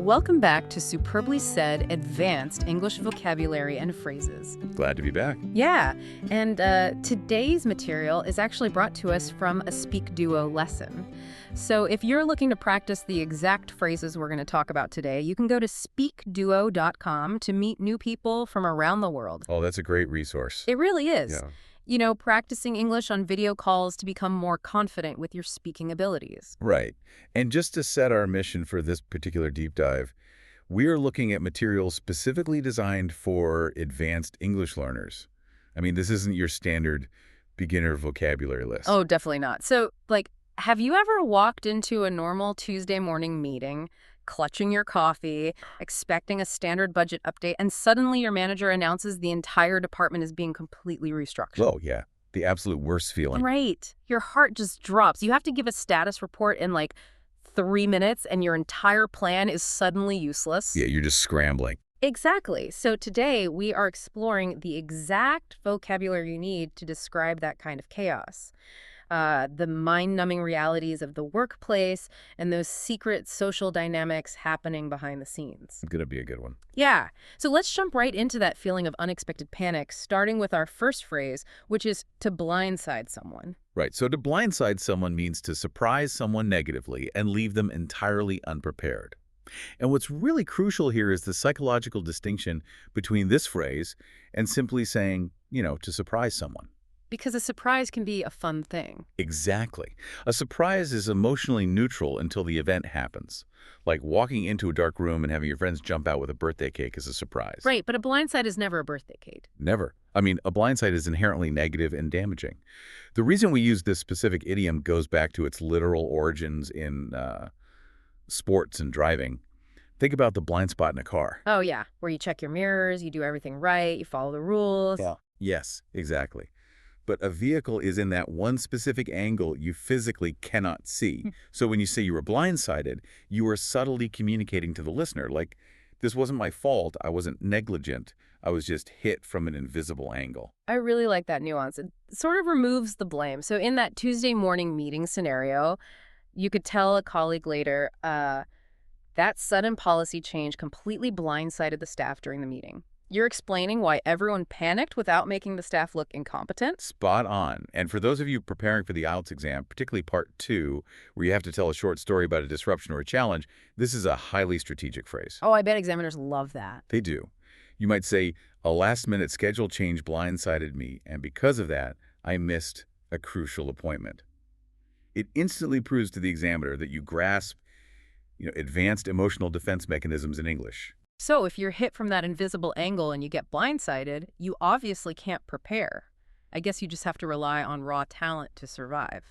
Welcome back to Superbly Said Advanced English Vocabulary and Phrases. Glad to be back. Yeah, and today's material is actually brought to us from a SpeakDuo lesson. So if you're looking to practice the exact phrases we're going to talk about today, you can go to SpeakDuo.com to meet new people from around the world. Oh, that's a great resource. It really is. Yeah. You know, practicing English on video calls to become more confident with your speaking abilities. Right. And just to set our mission for this particular deep dive, we are looking at materials specifically designed for advanced English learners. I mean, this isn't your standard beginner vocabulary list. Oh, definitely not. So, have you ever walked into a normal Tuesday morning meeting, clutching your coffee, expecting a standard budget update, and suddenly your manager announces the entire department is being completely restructured? Oh, yeah. The absolute worst feeling. Right. Your heart just drops. You have to give a status report in 3 minutes, and your entire plan is suddenly useless. Yeah, you're just scrambling. Exactly. So today we are exploring the exact vocabulary you need to describe that kind of chaos. The mind-numbing realities of the workplace and those secret social dynamics happening behind the scenes. It's going to be a good one. Yeah. So let's jump right into that feeling of unexpected panic, starting with our first phrase, which is to blindside someone. Right. So to blindside someone means to surprise someone negatively and leave them entirely unprepared. And what's really crucial here is the psychological distinction between this phrase and simply saying, to surprise someone. Because a surprise can be a fun thing. Exactly. A surprise is emotionally neutral until the event happens. Like walking into a dark room and having your friends jump out with a birthday cake is a surprise. Right, but a blindside is never a birthday cake. Never. I mean, a blindside is inherently negative and damaging. The reason we use this specific idiom goes back to its literal origins in sports and driving. Think about the blind spot in a car. Oh, yeah, where you check your mirrors, you do everything right, you follow the rules. Yeah. Yes, exactly. But a vehicle is in that one specific angle you physically cannot see. So when you say you were blindsided, you are subtly communicating to the listener, like, this wasn't my fault, I wasn't negligent, I was just hit from an invisible angle. I really like that nuance. It sort of removes the blame. So in that Tuesday morning meeting scenario, you could tell a colleague later, that sudden policy change completely blindsided the staff during the meeting. You're explaining why everyone panicked without making the staff look incompetent? Spot on. And for those of you preparing for the IELTS exam, particularly part 2, where you have to tell a short story about a disruption or a challenge, this is a highly strategic phrase. Oh, I bet examiners love that. They do. You might say, a last-minute schedule change blindsided me, and because of that, I missed a crucial appointment. It instantly proves to the examiner that you grasp, advanced emotional defense mechanisms in English. So if you're hit from that invisible angle and you get blindsided, you obviously can't prepare. I guess you just have to rely on raw talent to survive.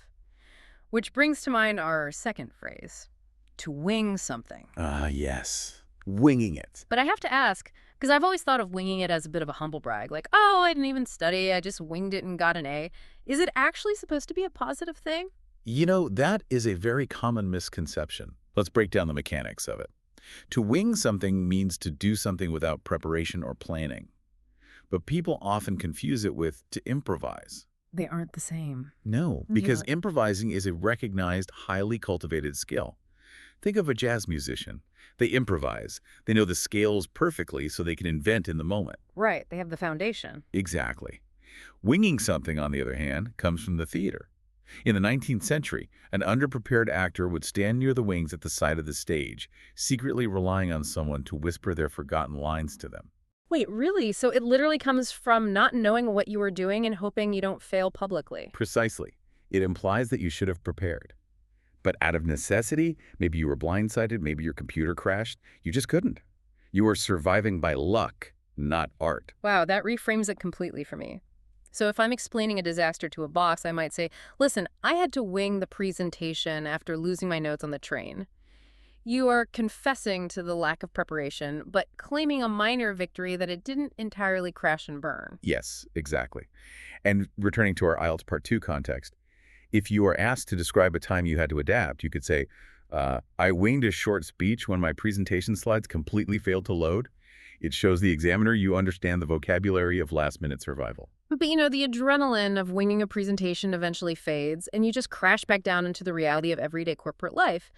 Which brings to mind our second phrase, to wing something. Yes. Winging it. But I have to ask, because I've always thought of winging it as a bit of a humble brag, like, oh, I didn't even study, I just winged it and got an A. Is it actually supposed to be a positive thing? That is a very common misconception. Let's break down the mechanics of it. To wing something means to do something without preparation or planning. But people often confuse it with to improvise. They aren't the same. No, because improvising is a recognized, highly cultivated skill. Think of a jazz musician. They improvise. They know the scales perfectly so they can invent in the moment. Right, they have the foundation. Exactly. Winging something, on the other hand, comes from the theater. In the 19th century, an underprepared actor would stand near the wings at the side of the stage, secretly relying on someone to whisper their forgotten lines to them. Wait, really? So it literally comes from not knowing what you were doing and hoping you don't fail publicly? Precisely. It implies that you should have prepared. But out of necessity, maybe you were blindsided, maybe your computer crashed, you just couldn't. You were surviving by luck, not art. Wow, that reframes it completely for me. So if I'm explaining a disaster to a boss, I might say, listen, I had to wing the presentation after losing my notes on the train. You are confessing to the lack of preparation, but claiming a minor victory that it didn't entirely crash and burn. Yes, exactly. And returning to our IELTS Part 2 context, if you are asked to describe a time you had to adapt, you could say, I winged a short speech when my presentation slides completely failed to load. It shows the examiner you understand the vocabulary of last-minute survival. But the adrenaline of winging a presentation eventually fades, and you just crash back down into the reality of everyday corporate life.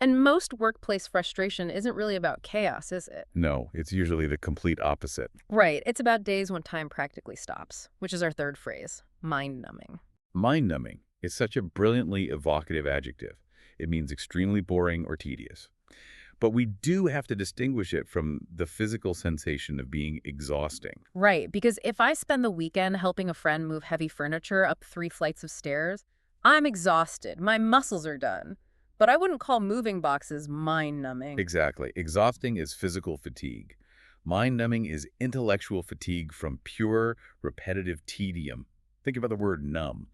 And most workplace frustration isn't really about chaos, is it? No, it's usually the complete opposite. Right. It's about days when time practically stops, which is our third phrase, mind-numbing. Mind-numbing is such a brilliantly evocative adjective. It means extremely boring or tedious. But we do have to distinguish it from the physical sensation of being exhausting. Right, because if I spend the weekend helping a friend move heavy furniture up 3 flights of stairs, I'm exhausted. My muscles are done. But I wouldn't call moving boxes mind-numbing. Exactly. Exhausting is physical fatigue. Mind-numbing is intellectual fatigue from pure, repetitive tedium. Think about the word numb.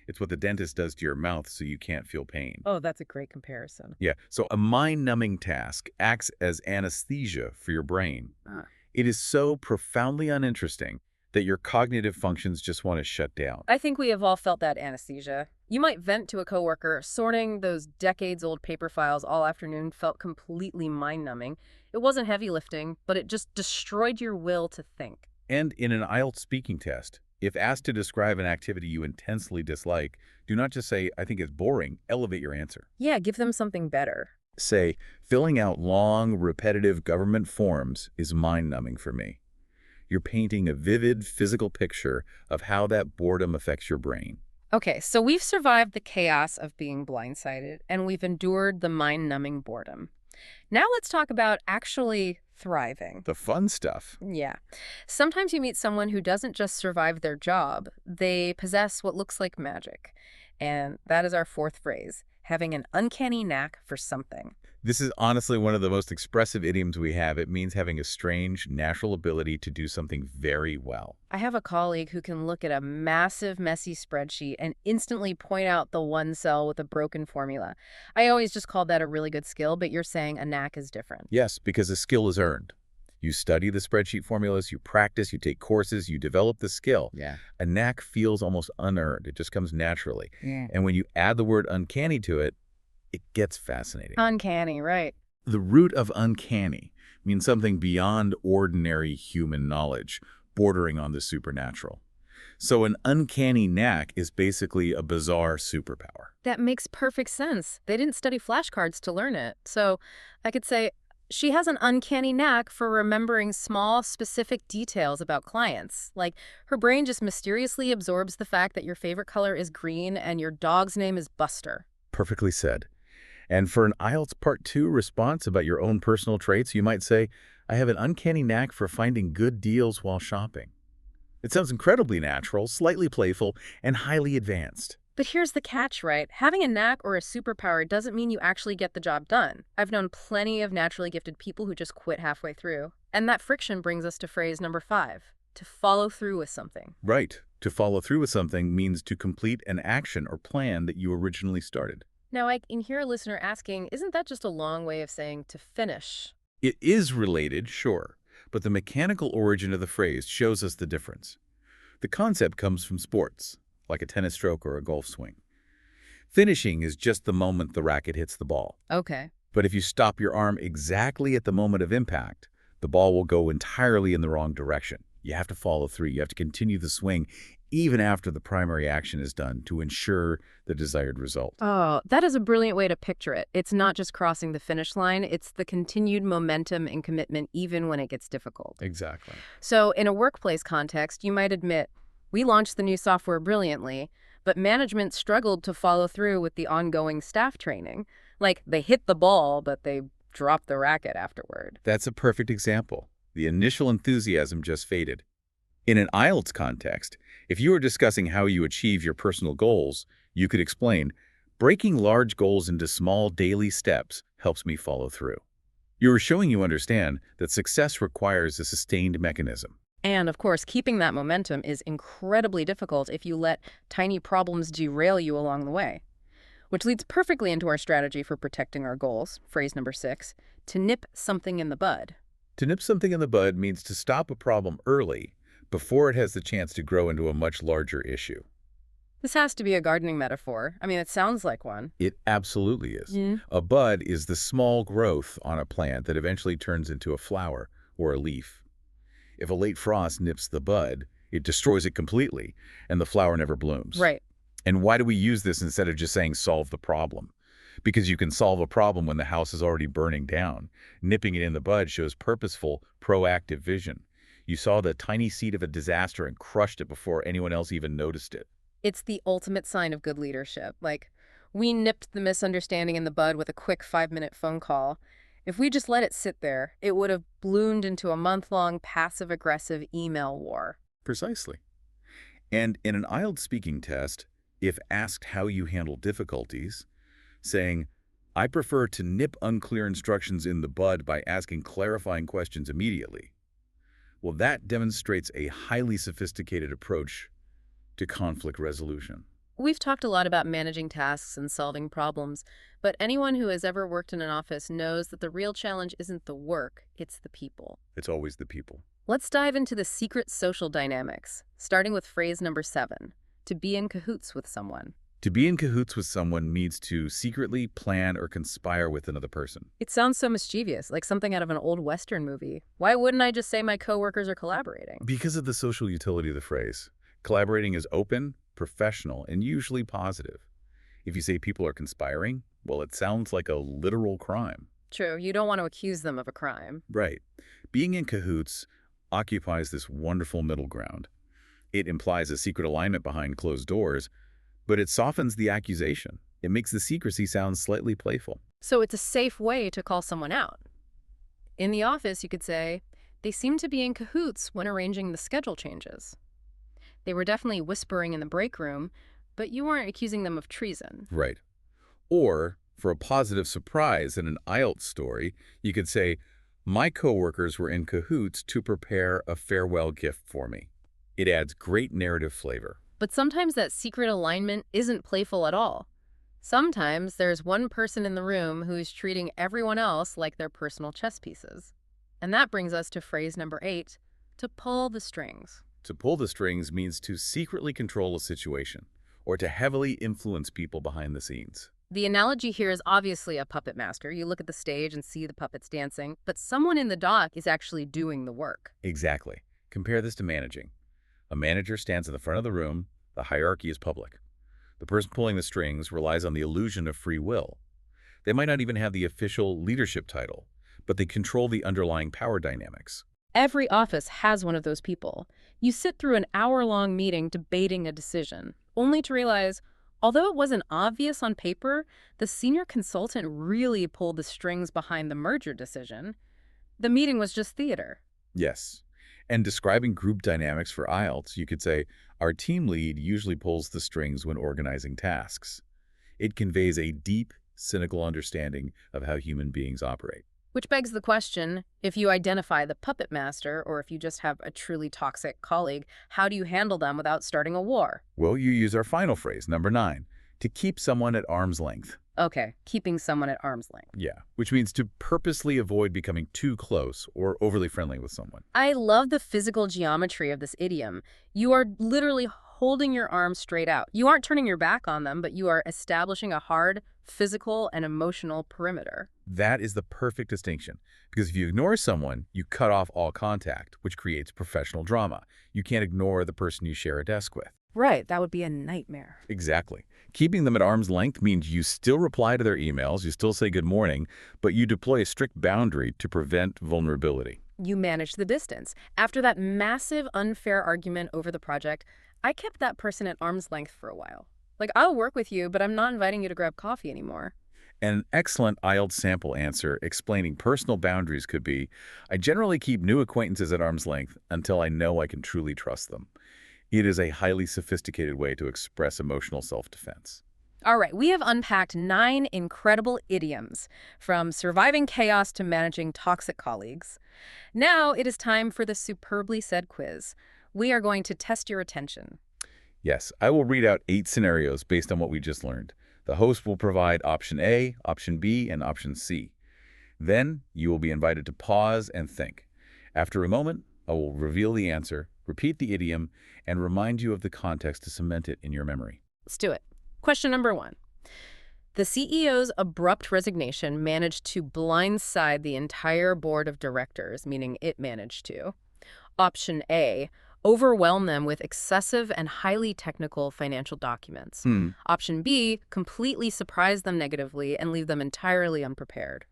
It's what the dentist does to your mouth so you can't feel pain. Oh, that's a great comparison. Yeah, so a mind-numbing task acts as anesthesia for your brain. Ah. It is so profoundly uninteresting that your cognitive functions just want to shut down. I think we have all felt that anesthesia. You might vent to a coworker. Sorting those decades-old paper files all afternoon felt completely mind-numbing. It wasn't heavy lifting, but it just destroyed your will to think. And in an IELTS speaking test, if asked to describe an activity you intensely dislike, do not just say, I think it's boring. Elevate your answer. Yeah, give them something better. Say, filling out long, repetitive government forms is mind-numbing for me. You're painting a vivid physical picture of how that boredom affects your brain. Okay, so we've survived the chaos of being blindsided, and we've endured the mind-numbing boredom. Now let's talk about actually thriving. The fun stuff. Yeah. Sometimes you meet someone who doesn't just survive their job, they possess what looks like magic. And that is our fourth phrase, having an uncanny knack for something. This is honestly one of the most expressive idioms we have. It means having a strange, natural ability to do something very well. I have a colleague who can look at a massive, messy spreadsheet and instantly point out the one cell with a broken formula. I always just call that a really good skill, but you're saying a knack is different. Yes, because a skill is earned. You study the spreadsheet formulas, you practice, you take courses, you develop the skill. Yeah. A knack feels almost unearned. It just comes naturally. Yeah. And when you add the word uncanny to it, it gets fascinating. Uncanny, right. The root of uncanny means something beyond ordinary human knowledge, bordering on the supernatural. So an uncanny knack is basically a bizarre superpower. That makes perfect sense. They didn't study flashcards to learn it. So I could say, she has an uncanny knack for remembering small, specific details about clients. Like, her brain just mysteriously absorbs the fact that your favorite color is green and your dog's name is Buster. Perfectly said. And for an IELTS Part 2 response about your own personal traits, you might say, I have an uncanny knack for finding good deals while shopping. It sounds incredibly natural, slightly playful, and highly advanced. But here's the catch, right? Having a knack or a superpower doesn't mean you actually get the job done. I've known plenty of naturally gifted people who just quit halfway through. And that friction brings us to phrase number 5, to follow through with something. Right. To follow through with something means to complete an action or plan that you originally started. Now, I can hear a listener asking, isn't that just a long way of saying to finish? It is related, sure, but the mechanical origin of the phrase shows us the difference. The concept comes from sports, like a tennis stroke or a golf swing. Finishing is just the moment the racket hits the ball. Okay. But if you stop your arm exactly at the moment of impact, the ball will go entirely in the wrong direction. You have to follow through. You have to continue the swing even after the primary action is done to ensure the desired result. Oh, that is a brilliant way to picture it. It's not just crossing the finish line, it's the continued momentum and commitment even when it gets difficult. Exactly. So in a workplace context, you might admit, we launched the new software brilliantly, but management struggled to follow through with the ongoing staff training. Like, they hit the ball, but they dropped the racket afterward. That's a perfect example. The initial enthusiasm just faded. In an IELTS context, if you are discussing how you achieve your personal goals, you could explain, breaking large goals into small daily steps helps me follow through. You are showing you understand that success requires a sustained mechanism. And, of course, keeping that momentum is incredibly difficult if you let tiny problems derail you along the way. Which leads perfectly into our strategy for protecting our goals, phrase number 6, to nip something in the bud. To nip something in the bud means to stop a problem early, before it has the chance to grow into a much larger issue. This has to be a gardening metaphor. I mean, it sounds like one. It absolutely is. Mm. A bud is the small growth on a plant that eventually turns into a flower or a leaf. If a late frost nips the bud, it destroys it completely, and the flower never blooms. Right. And why do we use this instead of just saying solve the problem? because you can solve a problem when the house is already burning down. Nipping it in the bud shows purposeful, proactive vision. You saw the tiny seed of a disaster and crushed it before anyone else even noticed it. It's the ultimate sign of good leadership. Like, we nipped the misunderstanding in the bud with a quick 5-minute phone call. If we just let it sit there, it would have bloomed into a month-long passive-aggressive email war. Precisely. And in an IELTS speaking test, if asked how you handle difficulties, saying, I prefer to nip unclear instructions in the bud by asking clarifying questions immediately, well, that demonstrates a highly sophisticated approach to conflict resolution. We've talked a lot about managing tasks and solving problems, but anyone who has ever worked in an office knows that the real challenge isn't the work, it's the people. It's always the people. Let's dive into the secret social dynamics, starting with phrase number 7, to be in cahoots with someone. To be in cahoots with someone means to secretly plan or conspire with another person. It sounds so mischievous, like something out of an old Western movie. Why wouldn't I just say my coworkers are collaborating? Because of the social utility of the phrase. Collaborating is open, professional, and usually positive. If you say people are conspiring, well, it sounds like a literal crime. True, you don't want to accuse them of a crime. Right. Being in cahoots occupies this wonderful middle ground. It implies a secret alignment behind closed doors, but it softens the accusation. It makes the secrecy sound slightly playful. So it's a safe way to call someone out. In the office, you could say, they seem to be in cahoots when arranging the schedule changes. They were definitely whispering in the break room, but you weren't accusing them of treason. Right. Or, for a positive surprise in an IELTS story, you could say, my coworkers were in cahoots to prepare a farewell gift for me. It adds great narrative flavor. But sometimes that secret alignment isn't playful at all. Sometimes there's one person in the room who's treating everyone else like their personal chess pieces. And that brings us to phrase number 8, to pull the strings. To pull the strings means to secretly control a situation, or to heavily influence people behind the scenes. The analogy here is obviously a puppet master. You look at the stage and see the puppets dancing, but someone in the dock is actually doing the work. Exactly. Compare this to managing. A manager stands in the front of the room. The hierarchy is public. The person pulling the strings relies on the illusion of free will. They might not even have the official leadership title, but they control the underlying power dynamics. Every office has one of those people. You sit through an hour-long meeting debating a decision, only to realize, although it wasn't obvious on paper, the senior consultant really pulled the strings behind the merger decision. The meeting was just theater. Yes. And describing group dynamics for IELTS, you could say, our team lead usually pulls the strings when organizing tasks. It conveys a deep, cynical understanding of how human beings operate. Which begs the question, if you identify the puppet master, or if you just have a truly toxic colleague, how do you handle them without starting a war? Well, you use our final phrase, number 9, to keep someone at arm's length. Okay, keeping someone at arm's length. Yeah, which means to purposely avoid becoming too close or overly friendly with someone. I love the physical geometry of this idiom. You are literally holding your arms straight out. You aren't turning your back on them, but you are establishing a hard physical and emotional perimeter. That is the perfect distinction, because if you ignore someone, you cut off all contact, which creates professional drama. You can't ignore the person you share a desk with. Right, that would be a nightmare. Exactly. Keeping them at arm's length means you still reply to their emails, you still say good morning, but you deploy a strict boundary to prevent vulnerability. You manage the distance. After that massive unfair argument over the project, I kept that person at arm's length for a while. Like, I'll work with you, but I'm not inviting you to grab coffee anymore. An excellent IELTS sample answer explaining personal boundaries could be, I generally keep new acquaintances at arm's length until I know I can truly trust them. It is a highly sophisticated way to express emotional self-defense. All right, we have unpacked 9 incredible idioms, from surviving chaos to managing toxic colleagues. Now it is time for the superbly said quiz. We are going to test your attention. Yes, I will read out 8 scenarios based on what we just learned. The host will provide option A, option B, and option C. Then you will be invited to pause and think. After a moment, I will reveal the answer, repeat the idiom, and remind you of the context to cement it in your memory. Let's do it. Question number 1. The CEO's abrupt resignation managed to blindside the entire board of directors, meaning it managed to. Option A. overwhelm them with excessive and highly technical financial documents. Hmm. Option B, completely surprise them negatively and leave them entirely unprepared.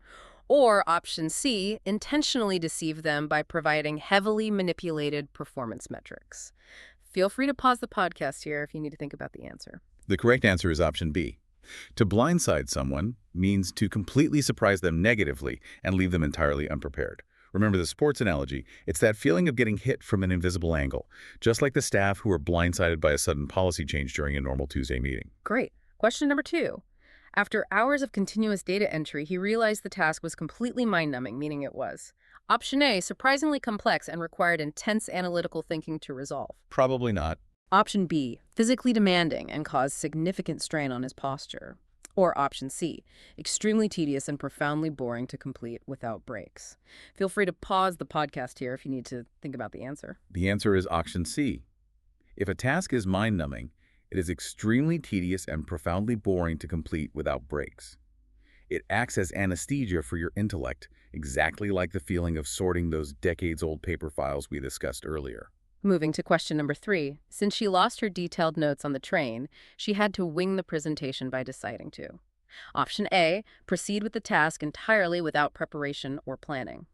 Or option C, intentionally deceive them by providing heavily manipulated performance metrics. Feel free to pause the podcast here if you need to think about the answer. The correct answer is option B. To blindside someone means to completely surprise them negatively and leave them entirely unprepared. Remember the sports analogy, it's that feeling of getting hit from an invisible angle, just like the staff who are blindsided by a sudden policy change during a normal Tuesday meeting. Great. Question number 2. After hours of continuous data entry, he realized the task was completely mind-numbing, meaning it was. Option A, surprisingly complex and required intense analytical thinking to resolve. Probably not. Option B, physically demanding and caused significant strain on his posture. Or option C, extremely tedious and profoundly boring to complete without breaks. Feel free to pause the podcast here if you need to think about the answer. The answer is option C. If a task is mind-numbing, it is extremely tedious and profoundly boring to complete without breaks. It acts as anesthesia for your intellect, exactly like the feeling of sorting those decades-old paper files we discussed earlier. Moving to question number 3, since she lost her detailed notes on the train, she had to wing the presentation by deciding to. Option A, proceed with the task entirely without preparation or planning.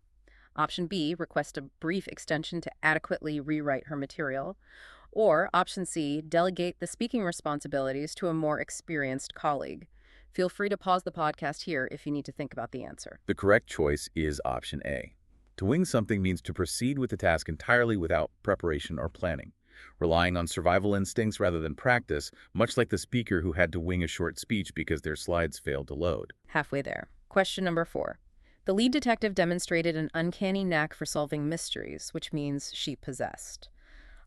Option B, request a brief extension to adequately rewrite her material. Or option C, delegate the speaking responsibilities to a more experienced colleague. Feel free to pause the podcast here if you need to think about the answer. The correct choice is option A. To wing something means to proceed with the task entirely without preparation or planning, relying on survival instincts rather than practice, much like the speaker who had to wing a short speech because their slides failed to load. Halfway there. Question number 4. The lead detective demonstrated an uncanny knack for solving mysteries, which means she possessed.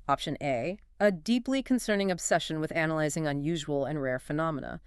Option A, a deeply concerning obsession with analyzing unusual and rare phenomena.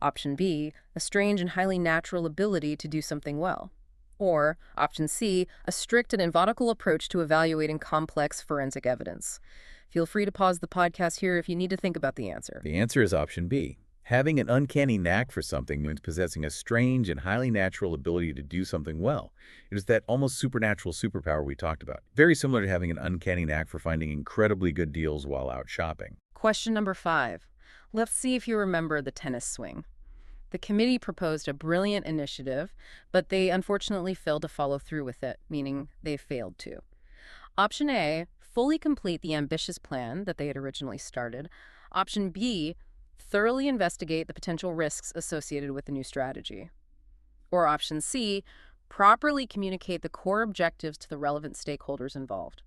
Option B, a strange and highly natural ability to do something well. Or option C, a strict and methodical approach to evaluating complex forensic evidence. Feel free to pause the podcast here if you need to think about the answer. The answer is option B. Having an uncanny knack for something means possessing a strange and highly natural ability to do something well. It is that almost supernatural superpower we talked about. Very similar to having an uncanny knack for finding incredibly good deals while out shopping. Question number 5. Let's see if you remember the tennis swing. The committee proposed a brilliant initiative, but they unfortunately failed to follow through with it, meaning they failed to. Option A, fully complete the ambitious plan that they had originally started. Option B, thoroughly investigate the potential risks associated with the new strategy. Or option C, properly communicate the core objectives to the relevant stakeholders involved.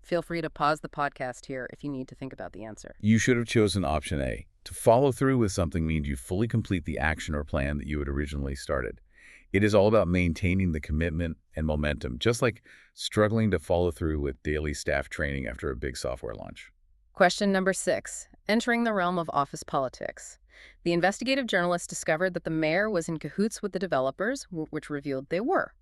Feel free to pause the podcast here if you need to think about the answer. You should have chosen option A. To follow through with something means you fully complete the action or plan that you had originally started. It is all about maintaining the commitment and momentum, just like struggling to follow through with daily staff training after a big software launch. Question number 6. Entering the realm of office politics. The investigative journalist discovered that the mayor was in cahoots with the developers, which revealed they were.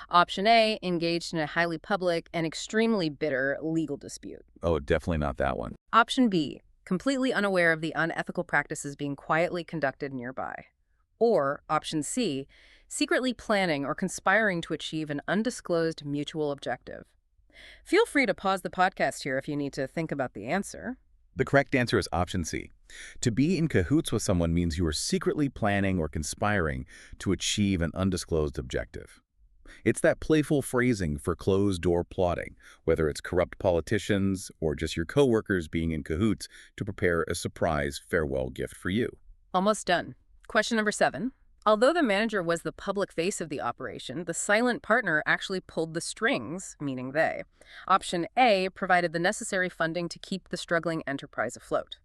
Option A, engaged in a highly public and extremely bitter legal dispute. Oh, definitely not that one. Option B, completely unaware of the unethical practices being quietly conducted nearby. Or option C, secretly planning or conspiring to achieve an undisclosed mutual objective. Feel free to pause the podcast here if you need to think about the answer. The correct answer is option C. To be in cahoots with someone means you are secretly planning or conspiring to achieve an undisclosed objective. It's that playful phrasing for closed-door plotting, whether it's corrupt politicians or just your coworkers being in cahoots to prepare a surprise farewell gift for you. Almost done. Question number 7. Although the manager was the public face of the operation, the silent partner actually pulled the strings, meaning they. Option A provided the necessary funding to keep the struggling enterprise afloat.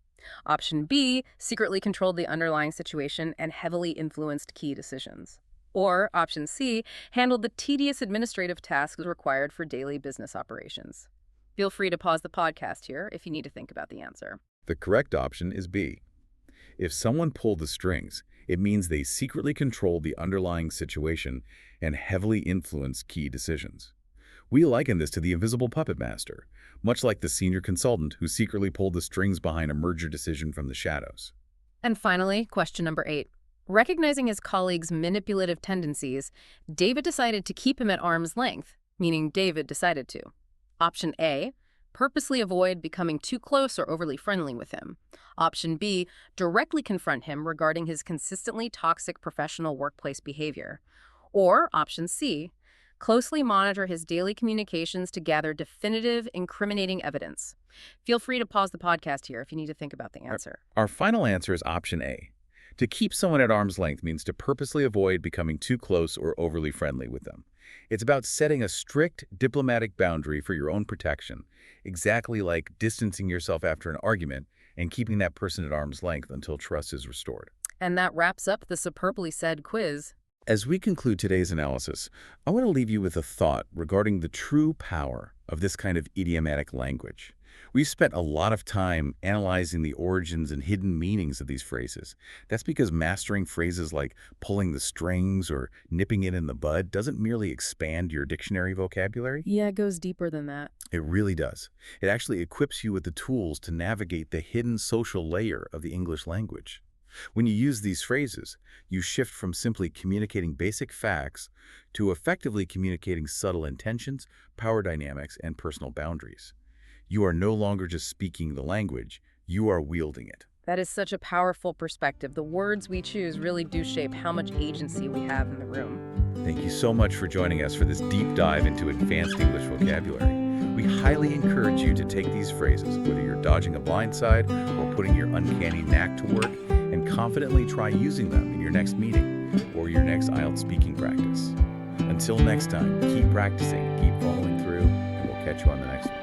Option B secretly controlled the underlying situation and heavily influenced key decisions. Or option C handled the tedious administrative tasks required for daily business operations. Feel free to pause the podcast here if you need to think about the answer. The correct option is B. If someone pulled the strings, it means they secretly controlled the underlying situation and heavily influenced key decisions. We liken this to the invisible puppet master, much like the senior consultant who secretly pulled the strings behind a merger decision from the shadows. And finally, question number 8. Recognizing his colleague's manipulative tendencies, David decided to keep him at arm's length, meaning David decided to. Option A, Purposely avoid becoming too close or overly friendly with him. Option B, directly confront him regarding his consistently toxic professional workplace behavior. Or option C, closely monitor his daily communications to gather definitive, incriminating evidence. Feel free to pause the podcast here if you need to think about the answer. Our final answer is option A. To keep someone at arm's length means to purposely avoid becoming too close or overly friendly with them. It's about setting a strict diplomatic boundary for your own protection, exactly like distancing yourself after an argument and keeping that person at arm's length until trust is restored. And that wraps up the superbly said quiz. As we conclude today's analysis, I want to leave you with a thought regarding the true power of this kind of idiomatic language. We've spent a lot of time analyzing the origins and hidden meanings of these phrases. That's because mastering phrases like pulling the strings or nipping it in the bud doesn't merely expand your dictionary vocabulary. Yeah, it goes deeper than that. It really does. It actually equips you with the tools to navigate the hidden social layer of the English language. When you use these phrases, you shift from simply communicating basic facts to effectively communicating subtle intentions, power dynamics, and personal boundaries. You are no longer just speaking the language, you are wielding it. That is such a powerful perspective. The words we choose really do shape how much agency we have in the room. Thank you so much for joining us for this deep dive into advanced English vocabulary. We highly encourage you to take these phrases, whether you're dodging a blindside or putting your uncanny knack to work, and confidently try using them in your next meeting or your next IELTS speaking practice. Until next time, keep practicing, keep following through, and we'll catch you on the next one.